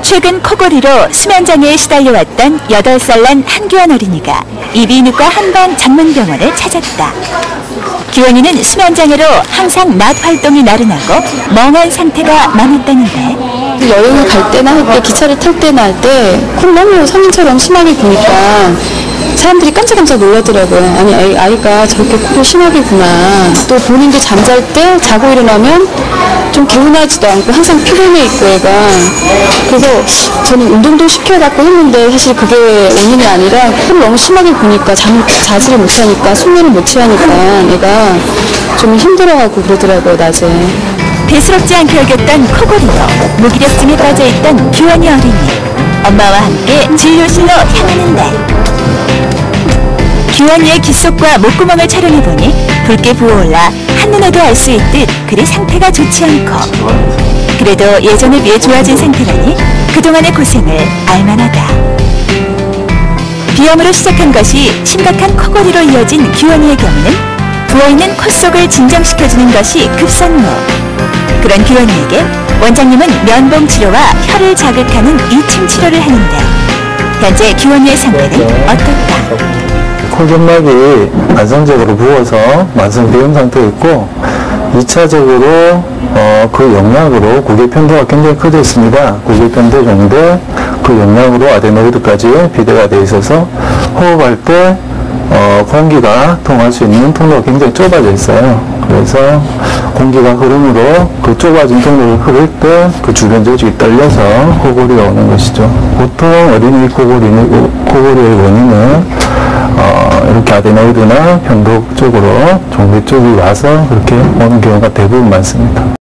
최근 코골이로 수면장애에 시달려왔던 8살 난 한규원 어린이가 이비인후과 한방전문병원을 찾았다. 규원이는 수면장애로 항상 낮 활동이 나른하고 멍한 상태가 많았다는데, 여행을 갈 때나 할 때, 기차를 탈 때나 할 때 코를 너무 성인처럼 심하게 보니까 사람들이 깜짝깜짝 놀라더라고요. 아니, 아이가 저렇게 코를 심하게 구나. 또 본인도 잠잘 때 자고 일어나면 좀 개운하지도 않고 항상 피곤해 있고 애가. 그래서 저는 운동도 시켜갖고 했는데 사실 그게 원인이 아니라 코를 너무 심하게 구니까 자지를 못하니까 숙면을 못 취하니까 애가 좀 힘들어하고 그러더라고요, 낮에. 대수롭지 않게 여겼던 코골이로 무기력증에 빠져있던 규원이 어린이. 엄마와 함께 진료실로 향하는데, 규원이의 귓속과 목구멍을 촬영해보니 붉게 부어올라 한눈에도 알 수 있듯 그리 상태가 좋지 않고, 그래도 예전에 비해 좋아진 상태라니 그동안의 고생을 알만하다. 비염으로 시작한 것이 심각한 코골이로 이어진 규원이의 경우는 부어있는 코 속을 진정시켜주는 것이 급선무. 그런 규원이에게 원장님은 면봉 치료와 혀를 자극하는 이침 치료를 하는데, 현재 규원이의 상태는 어떨까? 코점막이 만성적으로 부어서 만성 비염 상태에 있고, 2차적으로 그 영향으로 고개 편도가 굉장히 커져 있습니다. 고개 편도 정도에 그 영향으로 아데노이드까지 비대가 되어 있어서 호흡할 때 공기가 통할 수 있는 통로가 굉장히 좁아져 있어요. 그래서 공기가 흐름으로 그 좁아진 통로를 흐를 때 그 주변 조직이 떨려서 코골이가 오는 것이죠. 보통 어린이 코골이의 원인은 이렇게 아데노이드나 편도 쪽으로 종대 쪽이 와서 그렇게 오는 경우가 대부분 많습니다.